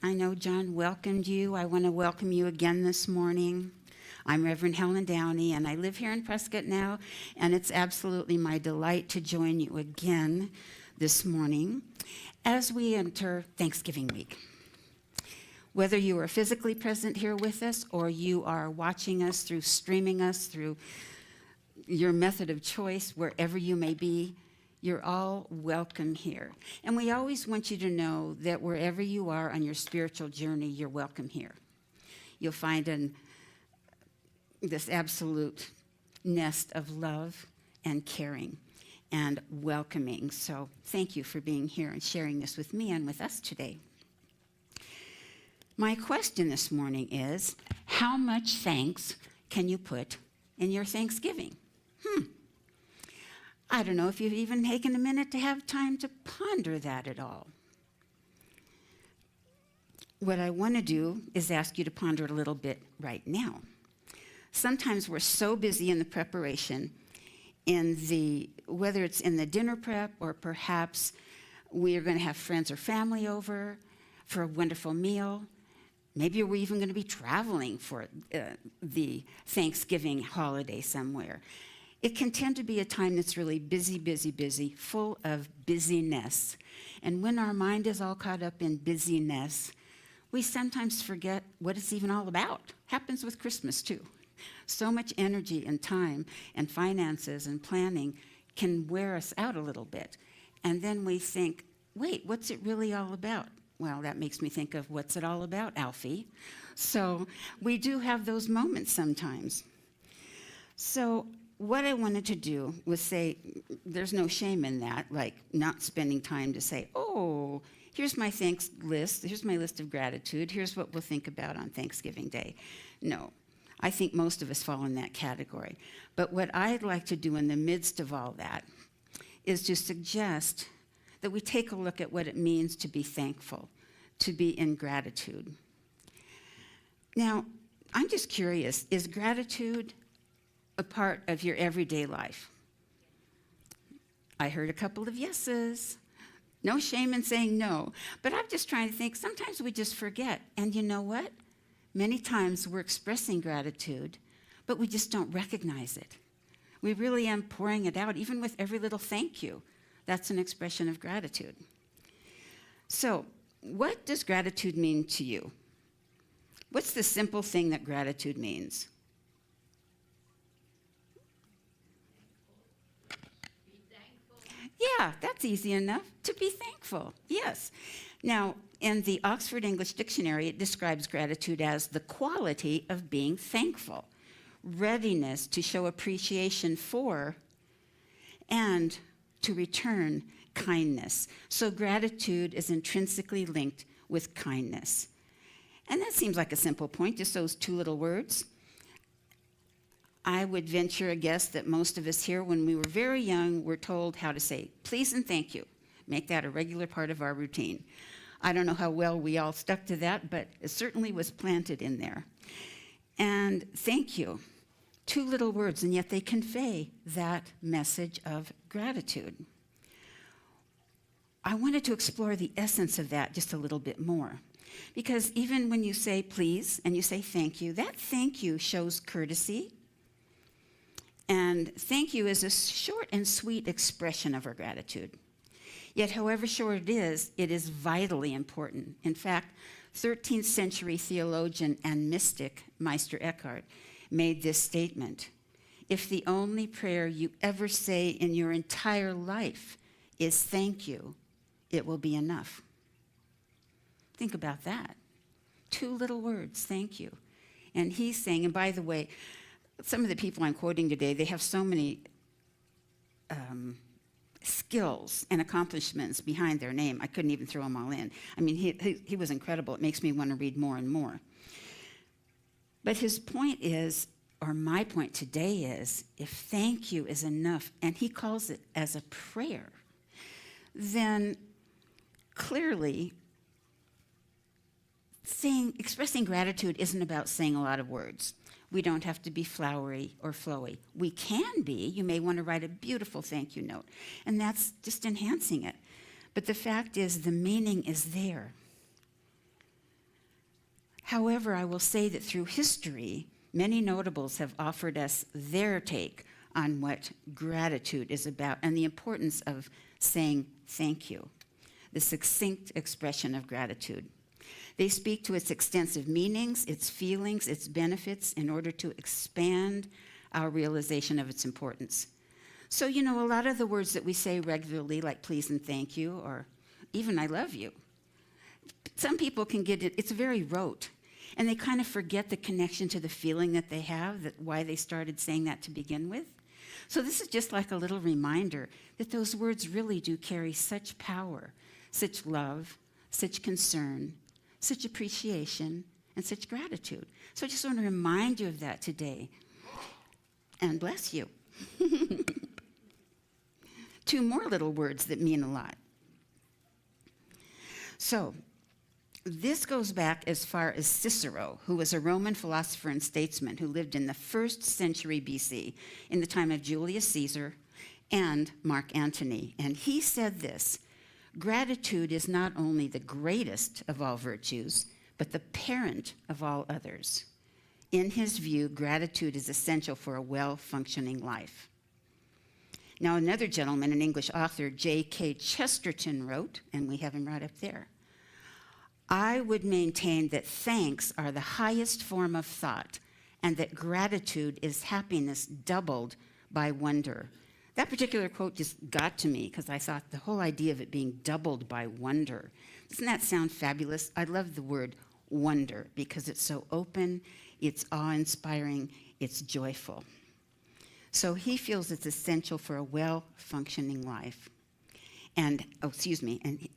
I know John welcomed you. I want to welcome you again this morning. I'm Reverend Helen Downey, and I live here in Prescott now, and it's absolutely my delight to join you again this morning as we enter Thanksgiving week. Whether you are physically present here with us or you are watching us through streaming us through your method of choice, wherever you may be, you're all welcome here. And we always want you to know that wherever you are on your spiritual journey, you're welcome here. You'll find this absolute nest of love and caring and welcoming. So thank you for being here and sharing this with me and with us today. My question this morning is, how much thanks can you put in your Thanksgiving? I don't know if you've even taken a minute to have time to ponder that at all. What I want to do is ask you to ponder it a little bit right now. Sometimes we're so busy in the preparation, whether it's in the dinner prep or perhaps we are going to have friends or family over for a wonderful meal. Maybe we're even going to be traveling for the Thanksgiving holiday somewhere. It can tend to be a time that's really busy, busy, busy, full of busyness. And when our mind is all caught up in busyness, we sometimes forget what it's even all about. Happens with Christmas too. So much energy and time and finances and planning can wear us out a little bit. And then we think, wait, what's it really all about? Well, that makes me think of what's it all about, Alfie? So we do have those moments sometimes. So what I wanted to do was say, there's no shame in that, like not spending time to say, oh, here's my thanks list, here's my list of gratitude, here's what we'll think about on Thanksgiving Day. No, I think most of us fall in that category. But what I'd like to do in the midst of all that is to suggest that we take a look at what it means to be thankful, to be in gratitude. Now, I'm just curious, is gratitude a part of your everyday life? I heard a couple of yeses. No shame in saying no. But I'm just trying to think, sometimes we just forget. And you know what? Many times we're expressing gratitude, but we just don't recognize it. We really am pouring it out, even with every little thank you. That's an expression of gratitude. So, what does gratitude mean to you? What's the simple thing that gratitude means? Yeah, that's easy enough. To be thankful, yes. Now, in the Oxford English Dictionary, it describes gratitude as the quality of being thankful, readiness to show appreciation for, and to return kindness. So gratitude is intrinsically linked with kindness. And that seems like a simple point, just those two little words. I would venture a guess that most of us here, when we were very young, were told how to say please and thank you. Make that a regular part of our routine. I don't know how well we all stuck to that, but it certainly was planted in there. And thank you. Two little words, and yet they convey that message of gratitude. I wanted to explore the essence of that just a little bit more. Because even when you say please and you say thank you, that thank you shows courtesy. And thank you is a short and sweet expression of our gratitude. Yet, however short it is vitally important. In fact, 13th century theologian and mystic Meister Eckhart made this statement: if the only prayer you ever say in your entire life is thank you, it will be enough. Think about that. Two little words, thank you. And he's saying, and by the way, some of the people I'm quoting today, they have so many skills and accomplishments behind their name. I couldn't even throw them all in. I mean, he was incredible. It makes me want to read more and more. But his point is, or my point today is, if thank you is enough, and he calls it as a prayer, then clearly expressing gratitude isn't about saying a lot of words. We don't have to be flowery or flowy. We can be. You may want to write a beautiful thank you note, and that's just enhancing it. But the fact is, the meaning is there. However, I will say that through history, many notables have offered us their take on what gratitude is about and the importance of saying thank you, the succinct expression of gratitude. They speak to its extensive meanings, its feelings, its benefits in order to expand our realization of its importance. So, a lot of the words that we say regularly, like please and thank you, or even I love you, some people can get it, it's very rote, and they kind of forget the connection to the feeling that they have, that why they started saying that to begin with. So this is just like a little reminder that those words really do carry such power, such love, such concern, such appreciation, and such gratitude. So I just want to remind you of that today. And bless you. 2 more little words that mean a lot. So, this goes back as far as Cicero, who was a Roman philosopher and statesman who lived in the 1st century BC, in the time of Julius Caesar and Mark Antony. And he said this: gratitude is not only the greatest of all virtues, but the parent of all others. In his view, gratitude is essential for a well-functioning life. Now, another gentleman, an English author, J.K. Chesterton, wrote, and we have him right up there, I would maintain that thanks are the highest form of thought, and that gratitude is happiness doubled by wonder. That particular quote just got to me because I thought the whole idea of it being doubled by wonder. Doesn't that sound fabulous? I love the word wonder because it's so open, it's awe-inspiring, it's joyful. So he feels it's essential for a well-functioning life. And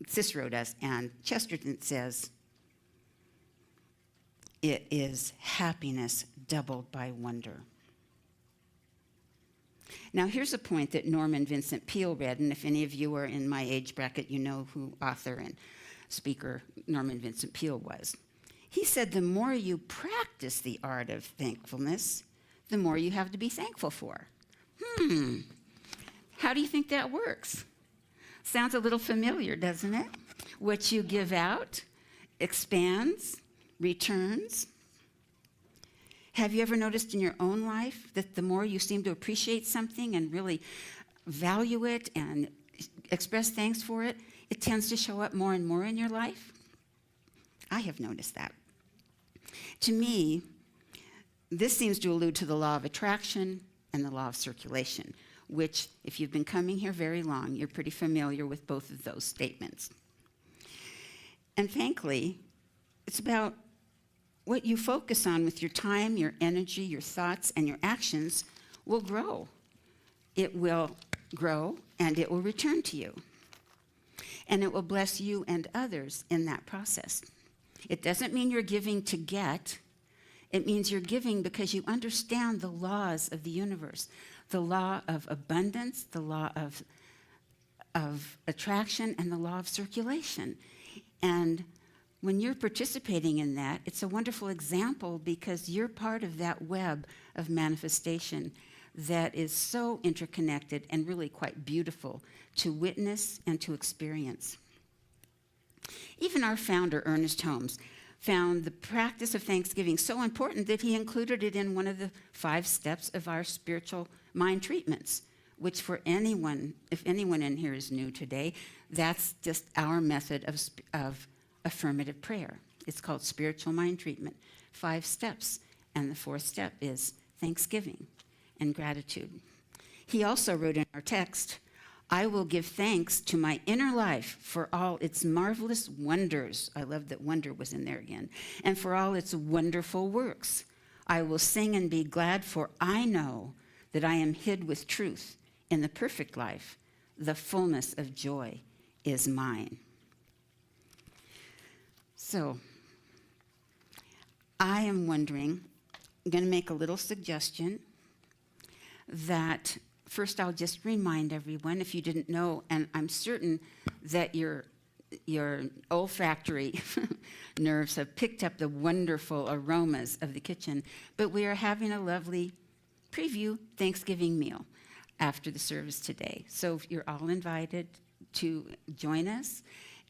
Cicero does, and Chesterton says, it is happiness doubled by wonder. Now, here's a point that Norman Vincent Peale read, and if any of you are in my age bracket, you know who author and speaker Norman Vincent Peale was. He said, the more you practice the art of thankfulness, the more you have to be thankful for. How do you think that works? Sounds a little familiar, doesn't it? What you give out expands, returns. Have you ever noticed in your own life that the more you seem to appreciate something and really value it and express thanks for it, it tends to show up more and more in your life? I have noticed that. To me, this seems to allude to the law of attraction and the law of circulation, which, if you've been coming here very long, you're pretty familiar with both of those statements. And thankfully, it's about what you focus on with your time, your energy, your thoughts, and your actions will grow. It will grow, and it will return to you. And it will bless you and others in that process. It doesn't mean you're giving to get. It means you're giving because you understand the laws of the universe, the law of abundance, the law of attraction, and the law of circulation. And when you're participating in that, it's a wonderful example because you're part of that web of manifestation that is so interconnected and really quite beautiful to witness and to experience. Even our founder, Ernest Holmes, found the practice of Thanksgiving so important that he included it in one of the 5 steps of our spiritual mind treatments, which for anyone, if anyone in here is new today, that's just our method of affirmative prayer. It's called spiritual mind treatment, 5 steps, and the 4th step is thanksgiving and gratitude. He also wrote in our text, I will give thanks to my inner life for all its marvelous wonders. I love that wonder was in there again. And for all its wonderful works. I will sing and be glad, for I know that I am hid with truth in the perfect life. The fullness of joy is mine. So, I am wondering, I'm going to make a little suggestion that first, I'll just remind everyone, if you didn't know, and I'm certain that your olfactory nerves have picked up the wonderful aromas of the kitchen, but we are having a lovely preview Thanksgiving meal after the service today. So you're all invited to join us,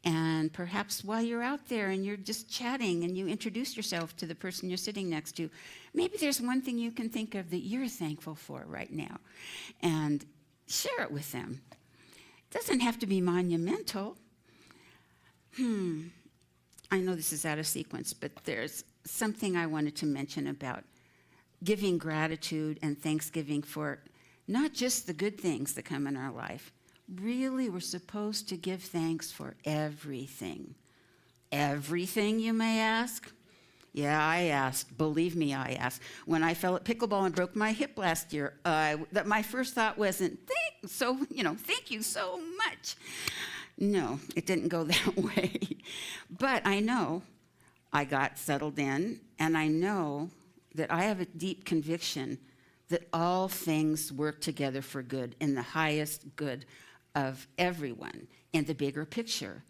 And perhaps while you're out there and you're just chatting and you introduce yourself to the person you're sitting next to, maybe there's one thing you can think of that you're thankful for right now. And share it with them. It doesn't have to be monumental. I know this is out of sequence, but there's something I wanted to mention about giving gratitude and thanksgiving for not just the good things that come in our life. Really, we're supposed to give thanks for everything. Everything, you may ask? Yeah, I asked. Believe me, I asked. When I fell at pickleball and broke my hip last year, that my first thought wasn't, thank you so much. No, it didn't go that way. But I know I got settled in, and I know that I have a deep conviction that all things work together for good, in the highest good of everyone, in the bigger picture.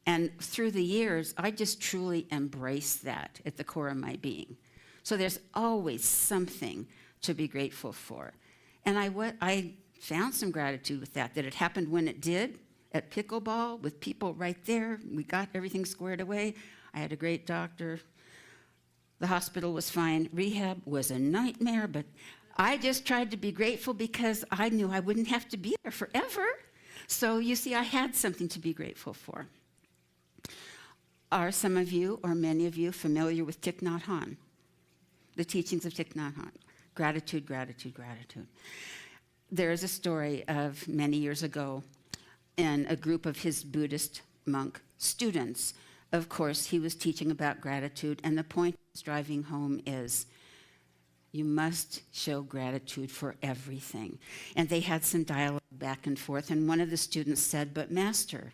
And through the years, I just truly embrace that at the core of my being. So there's always something to be grateful for. And I found some gratitude with that it happened when it did, at pickleball, with people right there. We got everything squared away. I had a great doctor. The hospital was fine. Rehab was a nightmare, but I just tried to be grateful because I knew I wouldn't have to be there forever. So you see, I had something to be grateful for. Are some of you, or many of you, familiar with Thich Nhat Hanh? The teachings of Thich Nhat Hanh. Gratitude, gratitude, gratitude. There is a story of many years ago in a group of his Buddhist monk students. Of course, he was teaching about gratitude, and the point he's driving home is you must show gratitude for everything. And they had some dialogue back and forth, and one of the students said, "But Master,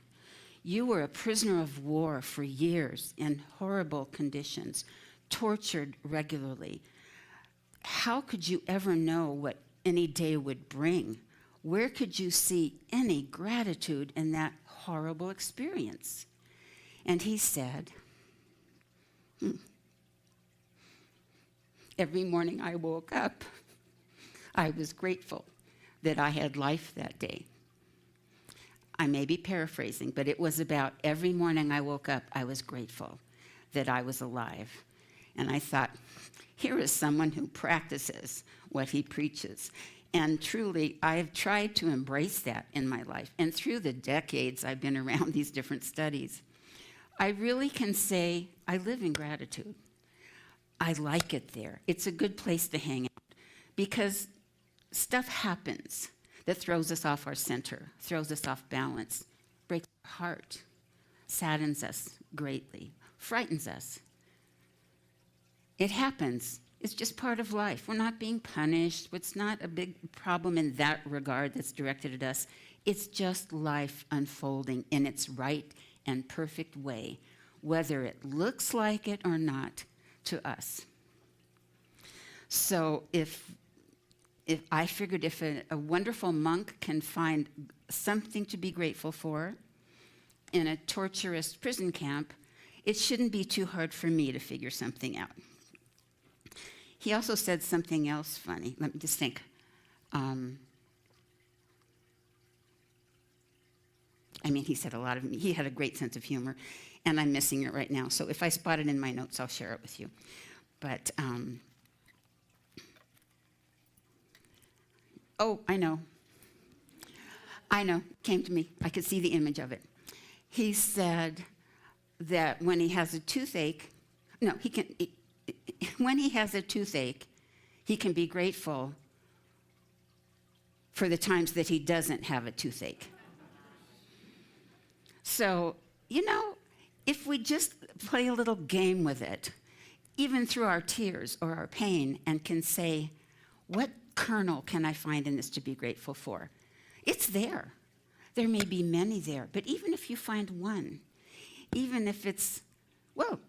you were a prisoner of war for years in horrible conditions, tortured regularly. How could you ever know what any day would bring? Where could you see any gratitude in that horrible experience?" And he said, "Every morning I woke up, I was grateful that I had life that day." I may be paraphrasing, but it was about every morning I woke up, I was grateful that I was alive. And I thought, here is someone who practices what he preaches. And truly, I've tried to embrace that in my life. And through the decades I've been around these different studies, I really can say I live in gratitude. I like it there. It's a good place to hang out because stuff happens that throws us off our center, throws us off balance, breaks our heart, saddens us greatly, frightens us. It happens. It's just part of life. We're not being punished. It's not a big problem in that regard that's directed at us. It's just life unfolding in its right and perfect way, whether it looks like it or not to us. So if I figured if a wonderful monk can find something to be grateful for in a torturous prison camp, it shouldn't be too hard for me to figure something out. He also said something else funny. Let me just think. He said a lot of, he had a great sense of humor, and I'm missing it right now. So if I spot it in my notes, I'll share it with you. But, I know, came to me. I could see the image of it. He said that when he has a toothache, when he has a toothache, he can be grateful for the times that he doesn't have a toothache. So, if we just play a little game with it, even through our tears or our pain, and can say, what kernel can I find in this to be grateful for? It's there. There may be many there, but even if you find one, even if it's,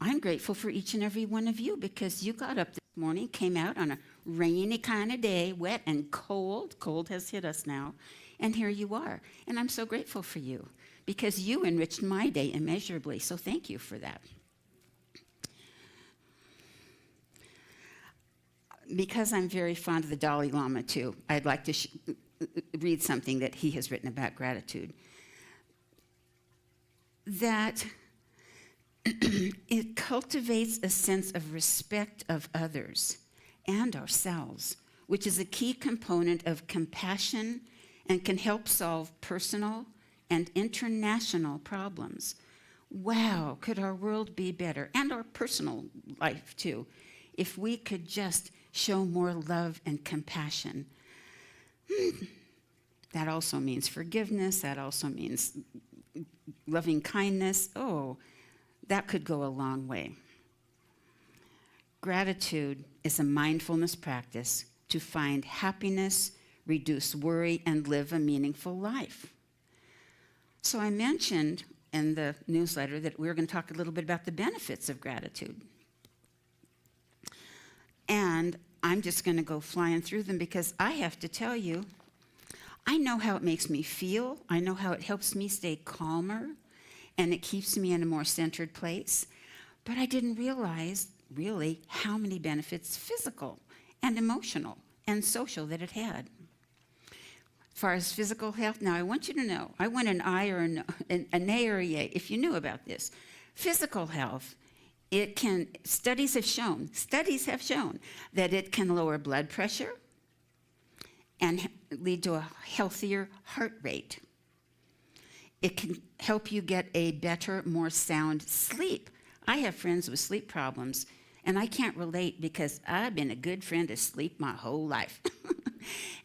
I'm grateful for each and every one of you because you got up this morning, came out on a rainy kind of day, wet and cold. Cold has hit us now, and here you are. And I'm so grateful for you because you enriched my day immeasurably, so thank you for that. Because I'm very fond of the Dalai Lama, too, I'd like to read something that he has written about gratitude. that it cultivates a sense of respect of others and ourselves, which is a key component of compassion and can help solve personal and international problems. Wow, could our world be better, and our personal life too, if we could just show more love and compassion. That also means forgiveness. That also means loving kindness. Oh, that could go a long way. Gratitude is a mindfulness practice to find happiness, reduce worry, and live a meaningful life. So I mentioned in the newsletter that we were going to talk a little bit about the benefits of gratitude. And I'm just going to go flying through them because I have to tell you, I know how it makes me feel. I know how it helps me stay calmer, and it keeps me in a more centered place. But I didn't realize, really, how many benefits, physical and emotional and social, that it had. As far as physical health, now I want you to know, I want an I or an A or a yay if you knew about this. Physical health, studies have shown that it can lower blood pressure and lead to a healthier heart rate. It can help you get a better, more sound sleep. I have friends with sleep problems, and I can't relate because I've been a good friend to sleep my whole life.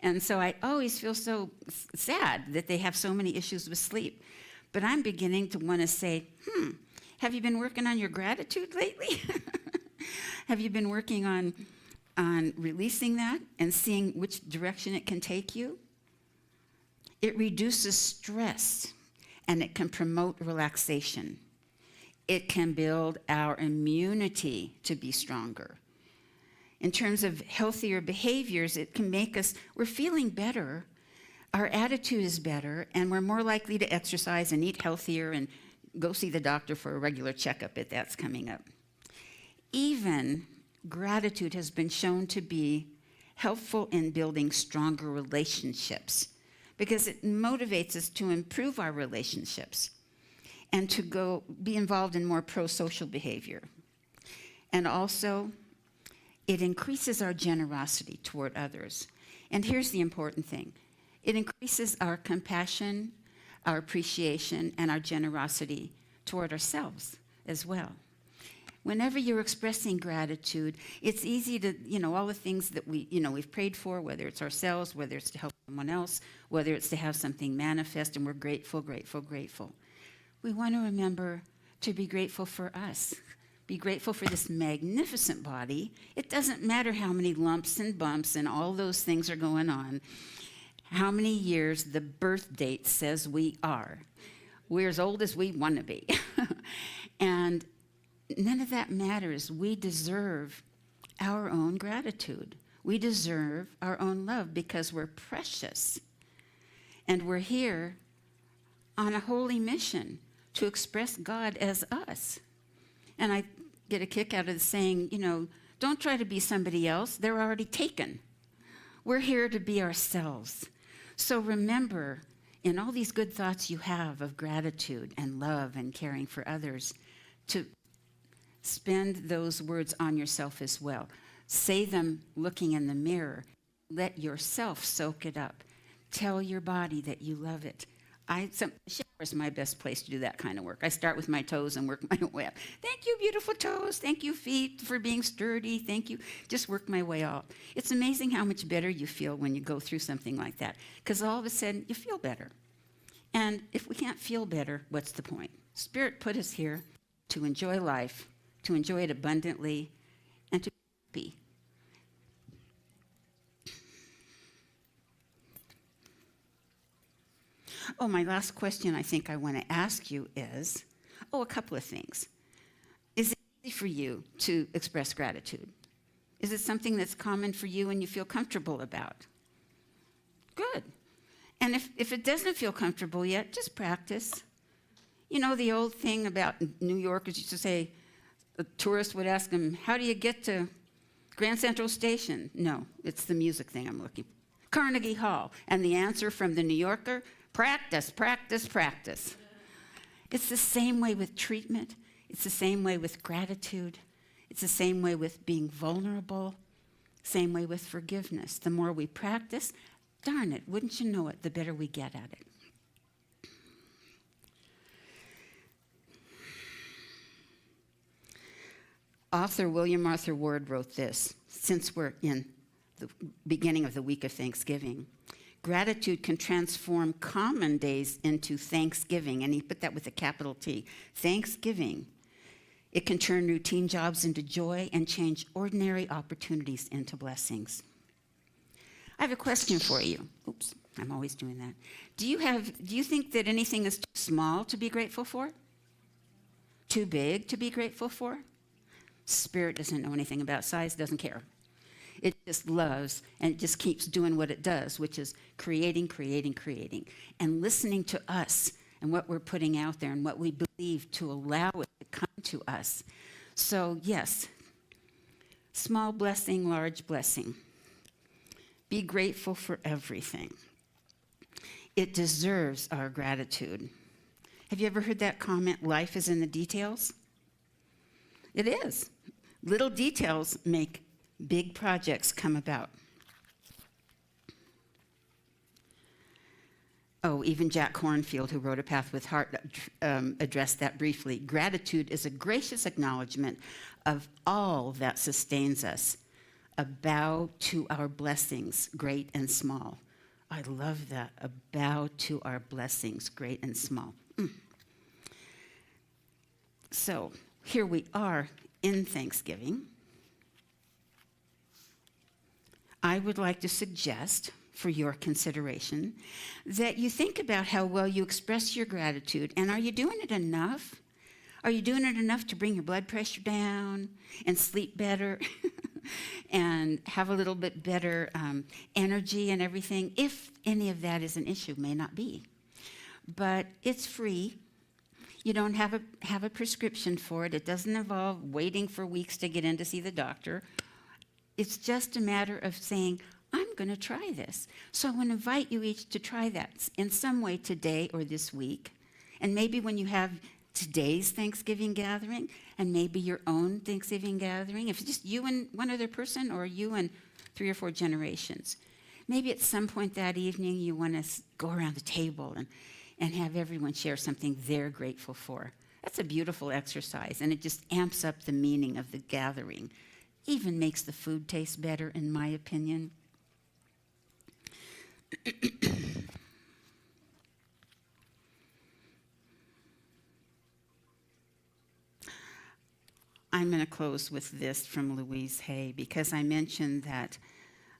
And so I always feel so sad that they have so many issues with sleep. But I'm beginning to want to say, have you been working on your gratitude lately? Have you been working on releasing that and seeing which direction it can take you? It reduces stress, and it can promote relaxation. It can build our immunity to be stronger. In terms of healthier behaviors, it can make us, we're feeling better, our attitude is better, and we're more likely to exercise and eat healthier and go see the doctor for a regular checkup if that's coming up. Even gratitude has been shown to be helpful in building stronger relationships because it motivates us to improve our relationships and to be involved in more pro-social behavior. And also, it increases our generosity toward others. And here's the important thing. It increases our compassion, our appreciation, and our generosity toward ourselves as well. Whenever you're expressing gratitude, it's easy to, all the things that we've prayed for, whether it's ourselves, whether it's to help someone else, whether it's to have something manifest, and we're grateful, grateful, grateful. We want to remember to be grateful for us. Be grateful for this magnificent body. It doesn't matter how many lumps and bumps and all those things are going on, how many years the birth date says we are. We're as old as we want to be. And none of that matters. We deserve our own gratitude. We deserve our own love because we're precious. And we're here on a holy mission to express God as us. And I get a kick out of the saying, don't try to be somebody else. They're already taken. We're here to be ourselves. So remember, in all these good thoughts you have of gratitude and love and caring for others, to spend those words on yourself as well. Say them looking in the mirror. Let yourself soak it up. Tell your body that you love it. The shower is my best place to do that kind of work. I start with my toes and work my way up. Thank you, beautiful toes. Thank you, feet, for being sturdy. Thank you. Just work my way out. It's amazing how much better you feel when you go through something like that, because all of a sudden you feel better. And if we can't feel better, what's the point? Spirit put us here to enjoy life, to enjoy it abundantly, and to be happy. Oh, my last question I think I want to ask you is, a couple of things. Is it easy for you to express gratitude? Is it something that's common for you and you feel comfortable about? Good. And if it doesn't feel comfortable yet, just practice. The old thing about New Yorkers used to say, a tourist would ask them, how do you get to Grand Central Station? No, it's the music thing I'm looking for. Carnegie Hall. And the answer from the New Yorker, practice, practice, practice. It's the same way with treatment. It's the same way with gratitude. It's the same way with being vulnerable. Same way with forgiveness. The more we practice, darn it, wouldn't you know it, the better we get at it. Author William Arthur Ward wrote this, since we're in the beginning of the week of Thanksgiving. Gratitude can transform common days into Thanksgiving, and he put that with a capital T, Thanksgiving. It can turn routine jobs into joy and change ordinary opportunities into blessings. I have a question for you. Oops, I'm always doing that. Do you think that anything is too small to be grateful for? Too big to be grateful for? Spirit doesn't know anything about size, doesn't care. It just loves, and it just keeps doing what it does, which is creating, and listening to us and what we're putting out there and what we believe to allow it to come to us. So yes, small blessing, large blessing. Be grateful for everything. It deserves our gratitude. Have you ever heard that comment, life is in the details? It is. Little details make big projects come about. Oh, even Jack Kornfield, who wrote A Path with Heart, addressed that briefly. Gratitude is a gracious acknowledgement of all that sustains us, a bow to our blessings, great and small. I love that, a bow to our blessings, great and small. So here we are in Thanksgiving. I would like to suggest, for your consideration, that you think about how well you express your gratitude, and are you doing it enough? Are you doing it enough to bring your blood pressure down and sleep better and have a little bit better energy and everything? If any of that is an issue, may not be. But it's free. You don't have a prescription for it. It doesn't involve waiting for weeks to get in to see the doctor. It's just a matter of saying, I'm going to try this. So I want to invite you each to try that in some way today or this week. And maybe when you have today's Thanksgiving gathering and maybe your own Thanksgiving gathering, if it's just you and one other person or you and 3 or 4 generations, maybe at some point that evening you want to go around the table and have everyone share something they're grateful for. That's a beautiful exercise, and it just amps up the meaning of the gathering. Even makes the food taste better, in my opinion. I'm going to close with this from Louise Hay, because I mentioned that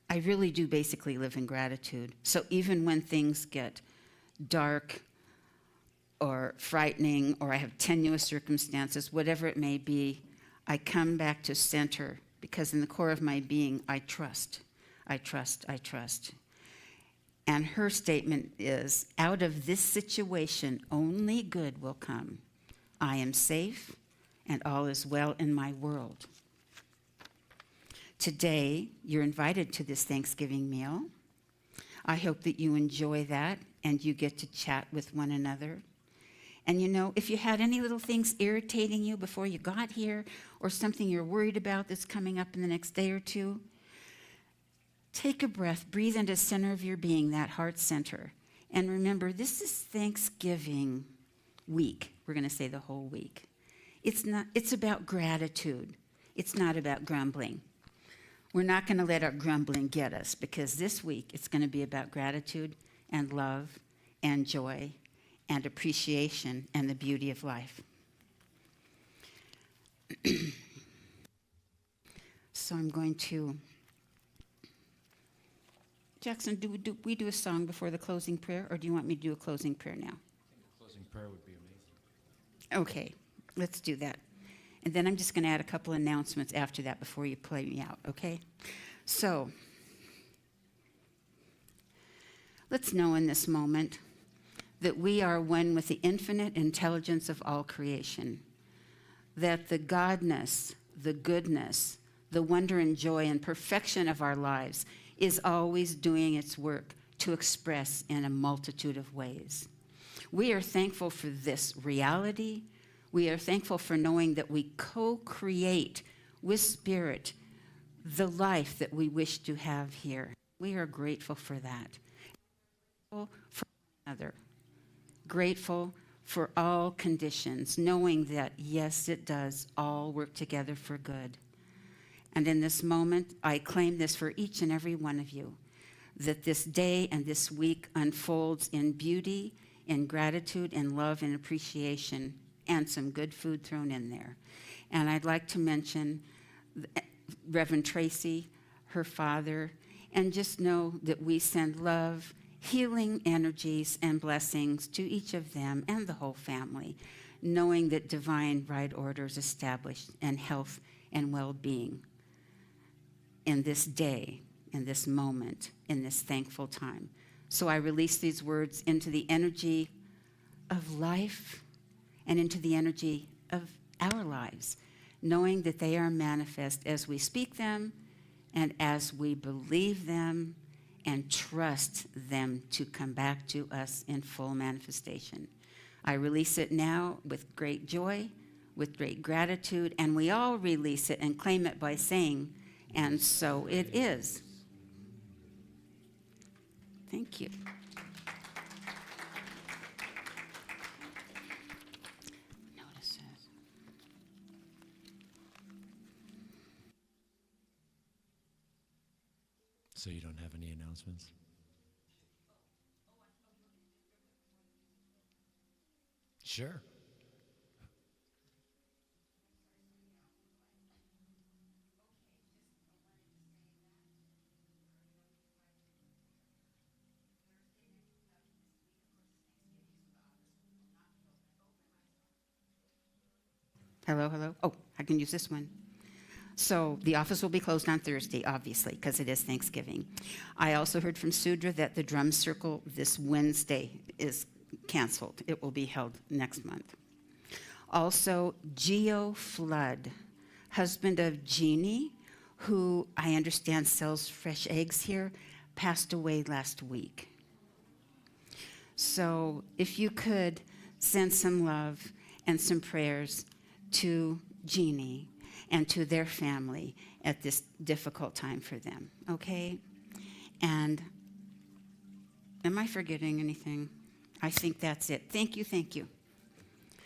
I really do basically live in gratitude. So even when things get dark or frightening, or I have tenuous circumstances, whatever it may be, I come back to center, because in the core of my being, I trust. And her statement is, out of this situation, only good will come. I am safe, and all is well in my world. Today, you're invited to this Thanksgiving meal. I hope that you enjoy that, and you get to chat with one another. And you know, if you had any little things irritating you before you got here, or something you're worried about that's coming up in the next day or two, take a breath, breathe into the center of your being, that heart center. And remember, this is Thanksgiving week. We're going to say the whole week. It's about gratitude. It's not about grumbling. We're not going to let our grumbling get us, because this week it's going to be about gratitude and love and joy and appreciation and the beauty of life. So I'm going to, Jackson, do we do a song before the closing prayer, or do you want me to do a closing prayer now? I think a closing prayer would be amazing. Okay, let's do that. And then I'm just going to add a couple announcements after that before you play me out, okay? So, let's know in this moment that we are one with the infinite intelligence of all creation, that the godness, the goodness, the wonder and joy and perfection of our lives is always doing its work to express in a multitude of ways. We are thankful for this reality. We are thankful for knowing that we co-create with Spirit the life that we wish to have here. We are grateful for that. Grateful for one another. Grateful for all conditions, knowing that, yes, it does all work together for good. And in this moment, I claim this for each and every one of you, that this day and this week unfolds in beauty, in gratitude, in love, and appreciation, and some good food thrown in there. And I'd like to mention Reverend Tracy, her father, and just know that we send love, healing energies, and blessings to each of them and the whole family, knowing that divine right order is established and health and well-being in this day, in this moment, in this thankful time. So I release these words into the energy of life and into the energy of our lives, knowing that they are manifest as we speak them and as we believe them and trust them to come back to us in full manifestation. I release it now with great joy, with great gratitude, and we all release it and claim it by saying, "And so it is." Thank you. Notices. So you don't have any announcements? Sure. Hello, hello. Oh, I can use this one. So the office will be closed on Thursday, obviously, because it is Thanksgiving. I also heard from Sudra that the drum circle this Wednesday is canceled. It will be held next month. Also, Geo Flood, husband of Jeannie, who I understand sells fresh eggs here, passed away last week. So if you could send some love and some prayers to Jeannie and to their family at this difficult time for them, okay? And am I forgetting anything? I think that's it. Thank you, thank you.